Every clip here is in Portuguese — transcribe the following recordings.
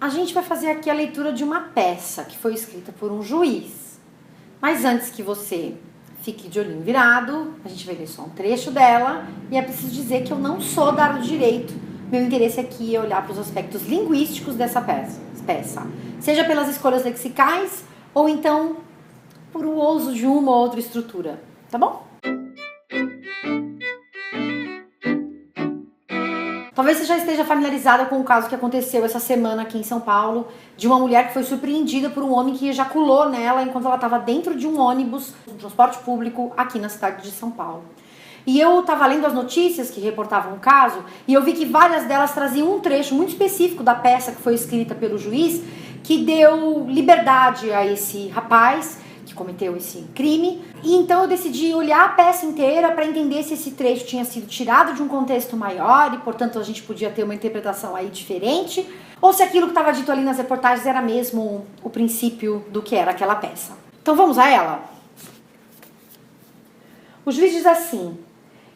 A gente vai fazer aqui a leitura de uma peça que foi escrita por um juiz. Mas antes que você fique de olhinho virado, a gente vai ler só um trecho dela. E é preciso dizer que eu não sou da área do direito. Meu interesse aqui é olhar para os aspectos linguísticos dessa peça. Seja pelas escolhas lexicais ou então por o uso de uma ou outra estrutura. Tá bom? Talvez você já esteja familiarizada com o caso que aconteceu essa semana aqui em São Paulo, de uma mulher que foi surpreendida por um homem que ejaculou nela enquanto ela estava dentro de um ônibus, um transporte público, aqui na cidade de São Paulo. E eu estava lendo as notícias que reportavam o caso, e eu vi que várias delas traziam um trecho muito específico da peça que foi escrita pelo juiz, que deu liberdade a esse rapaz que cometeu esse crime. E então eu decidi olhar a peça inteira para entender se esse trecho tinha sido tirado de um contexto maior e, portanto, a gente podia ter uma interpretação aí diferente, ou se aquilo que estava dito ali nas reportagens era mesmo o princípio do que era aquela peça. Então vamos a ela? O juiz diz assim,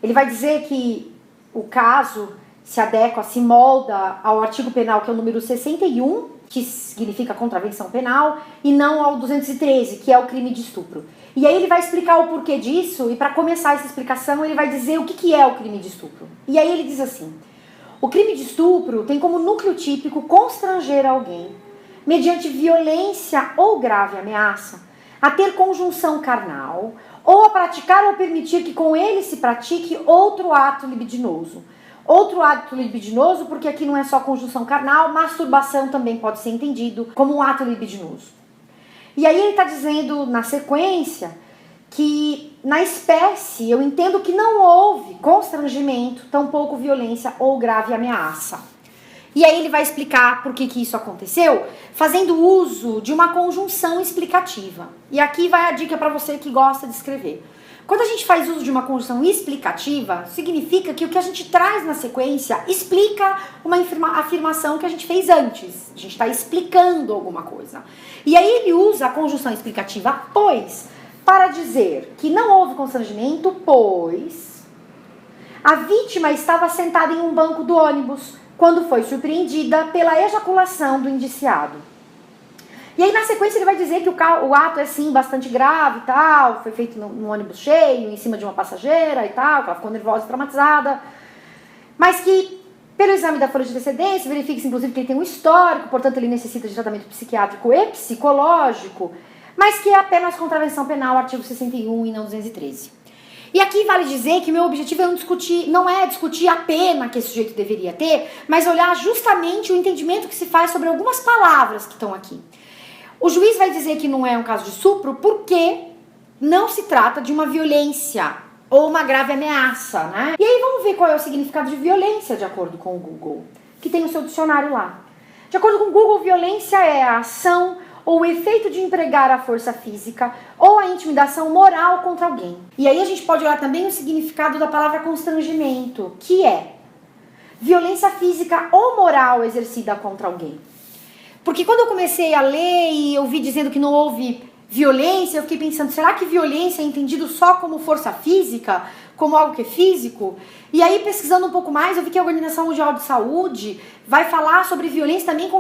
ele vai dizer que o caso se adequa, se molda ao artigo penal, que é o número 61, que significa contravenção penal, e não ao 213, que é o crime de estupro. E aí ele vai explicar o porquê disso, e para começar essa explicação ele vai dizer o que é o crime de estupro. E aí ele diz assim, o crime de estupro tem como núcleo típico constranger alguém, mediante violência ou grave ameaça, a ter conjunção carnal, ou a praticar ou permitir que com ele se pratique outro ato libidinoso. Outro ato libidinoso, porque aqui não é só conjunção carnal, masturbação também pode ser entendido como um ato libidinoso. E aí ele está dizendo na sequência que na espécie eu entendo que não houve constrangimento, tampouco violência ou grave ameaça. E aí ele vai explicar por que isso aconteceu, fazendo uso de uma conjunção explicativa. E aqui vai a dica para você que gosta de escrever. Quando a gente faz uso de uma conjunção explicativa, significa que o que a gente traz na sequência explica uma afirmação que a gente fez antes. A gente está explicando alguma coisa. E aí ele usa a conjunção explicativa pois para dizer que não houve constrangimento, pois a vítima estava sentada em um banco do ônibus quando foi surpreendida pela ejaculação do indiciado. E aí na sequência ele vai dizer que o ato é sim bastante grave e tal, foi feito no ônibus cheio, em cima de uma passageira e tal, que ela ficou nervosa e traumatizada, mas que pelo exame da folha de antecedência verifica-se inclusive que ele tem um histórico, portanto ele necessita de tratamento psiquiátrico e psicológico, mas que é apenas contravenção penal, artigo 61 e não 213. E aqui vale dizer que meu objetivo não é discutir a pena que esse sujeito deveria ter, mas olhar justamente o entendimento que se faz sobre algumas palavras que estão aqui. O juiz vai dizer que não é um caso de estupro porque não se trata de uma violência ou uma grave ameaça, né? E aí vamos ver qual é o significado de violência de acordo com o Google, que tem o seu dicionário lá. De acordo com o Google, violência é a ação ou o efeito de empregar a força física ou a intimidação moral contra alguém. E aí a gente pode olhar também o significado da palavra constrangimento, que é violência física ou moral exercida contra alguém. Porque quando eu comecei a ler e eu vi dizendo que não houve violência, eu fiquei pensando, será que violência é entendido só como força física, como algo que é físico? E aí, pesquisando um pouco mais, eu vi que a Organização Mundial de Saúde vai falar sobre violência também,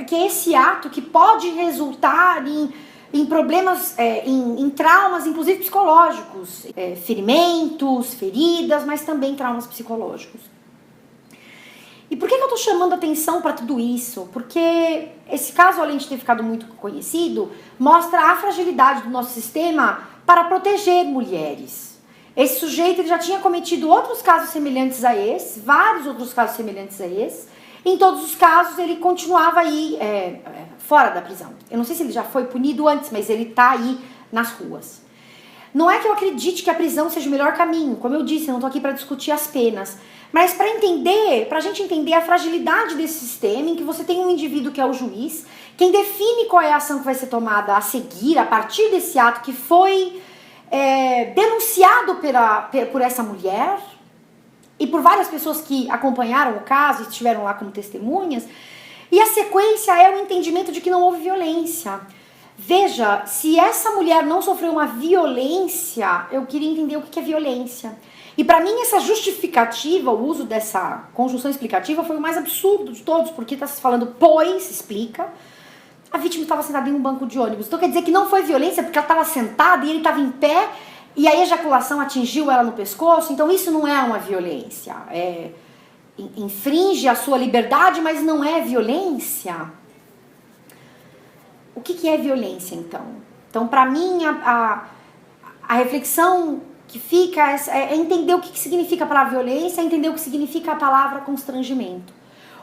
que é esse ato que pode resultar em problemas, em traumas, inclusive psicológicos, ferimentos, feridas, mas também traumas psicológicos. E por que eu estou chamando atenção para tudo isso? Porque esse caso, além de ter ficado muito conhecido, mostra a fragilidade do nosso sistema para proteger mulheres. Esse sujeito ele já tinha cometido outros casos semelhantes a esse, vários outros casos semelhantes a esse. Em todos os casos, ele continuava aí fora da prisão. Eu não sei se ele já foi punido antes, mas ele está aí nas ruas. Não é que eu acredite que a prisão seja o melhor caminho. Como eu disse, eu não estou aqui para discutir as penas. Mas para a gente entender a fragilidade desse sistema, em que você tem um indivíduo que é o juiz, quem define qual é a ação que vai ser tomada a seguir, a partir desse ato que foi denunciado por essa mulher, e por várias pessoas que acompanharam o caso e estiveram lá como testemunhas, e a sequência é o entendimento de que não houve violência. Veja, se essa mulher não sofreu uma violência, eu queria entender o que é violência. E para mim essa justificativa, o uso dessa conjunção explicativa foi o mais absurdo de todos, porque está se falando pois, explica, a vítima estava sentada em um banco de ônibus. Então quer dizer que não foi violência porque ela estava sentada e ele estava em pé e a ejaculação atingiu ela no pescoço. Então isso não é uma violência. Infringe a sua liberdade, mas não é violência. O que é violência, então? Então, para mim, a reflexão que fica é entender o que significa a palavra violência, entender o que significa a palavra constrangimento.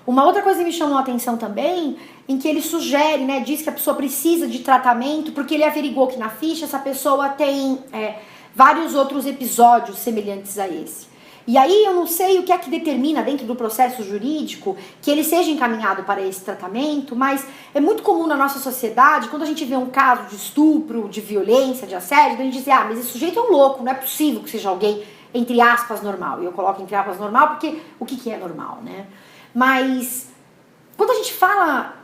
Uma outra coisa que me chamou a atenção também, em que ele sugere, né, diz que a pessoa precisa de tratamento, porque ele averigou que na ficha essa pessoa tem vários outros episódios semelhantes a esse. E aí eu não sei o que é que determina dentro do processo jurídico que ele seja encaminhado para esse tratamento, mas é muito comum na nossa sociedade, quando a gente vê um caso de estupro, de violência, de assédio, a gente diz, mas esse sujeito é um louco, não é possível que seja alguém, entre aspas, normal. E eu coloco entre aspas normal porque o que é normal, né? Mas quando a gente fala,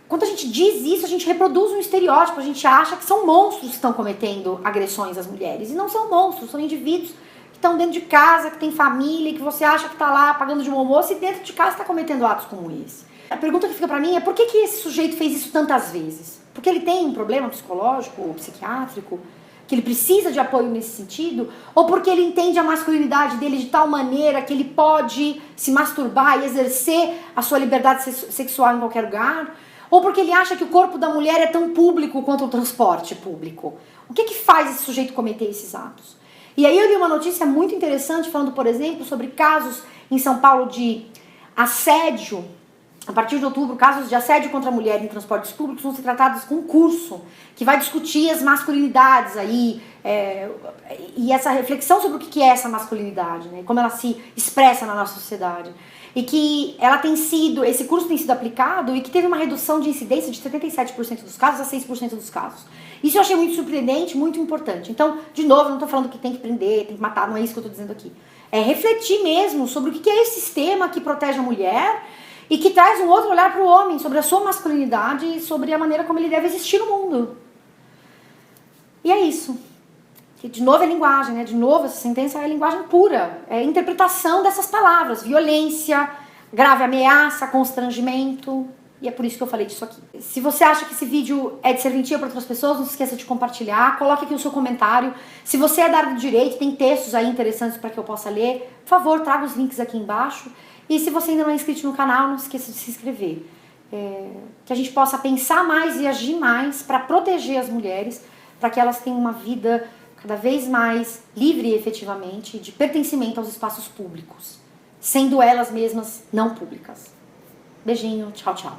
quando a gente diz isso, a gente reproduz um estereótipo, a gente acha que são monstros que estão cometendo agressões às mulheres. E não são monstros, são indivíduos que estão dentro de casa, que tem família, que você acha que está lá pagando de bom almoço e dentro de casa está cometendo atos como esse. A pergunta que fica para mim é por que esse sujeito fez isso tantas vezes? Porque ele tem um problema psicológico ou psiquiátrico? Que ele precisa de apoio nesse sentido? Ou porque ele entende a masculinidade dele de tal maneira que ele pode se masturbar e exercer a sua liberdade sexual em qualquer lugar? Ou porque ele acha que o corpo da mulher é tão público quanto o transporte público? O que faz esse sujeito cometer esses atos? E aí eu li uma notícia muito interessante falando, por exemplo, sobre casos em São Paulo de assédio. A partir de outubro, casos de assédio contra a mulher em transportes públicos vão ser tratados com um curso que vai discutir as masculinidades aí, e essa reflexão sobre o que é essa masculinidade, né? Como ela se expressa na nossa sociedade. E que esse curso tem sido aplicado e que teve uma redução de incidência de 77% dos casos a 6% dos casos. Isso eu achei muito surpreendente, muito importante. Então, de novo, não estou falando que tem que prender, tem que matar, não é isso que eu estou dizendo aqui. É refletir mesmo sobre o que é esse sistema que protege a mulher e que traz um outro olhar para o homem, sobre a sua masculinidade e sobre a maneira como ele deve existir no mundo. E é isso. Que, de novo, é linguagem, né? De novo, essa sentença é linguagem pura. É a interpretação dessas palavras. Violência, grave ameaça, constrangimento. E é por isso que eu falei disso aqui. Se você acha que esse vídeo é de serventia para outras pessoas, não se esqueça de compartilhar. Coloque aqui o seu comentário. Se você é da área do direito, tem textos aí interessantes para que eu possa ler, por favor, traga os links aqui embaixo. E se você ainda não é inscrito no canal, não se esqueça de se inscrever. Que a gente possa pensar mais e agir mais para proteger as mulheres, para que elas tenham uma vida cada vez mais livre e efetivamente de pertencimento aos espaços públicos, sendo elas mesmas não públicas. Beijinho, tchau, tchau.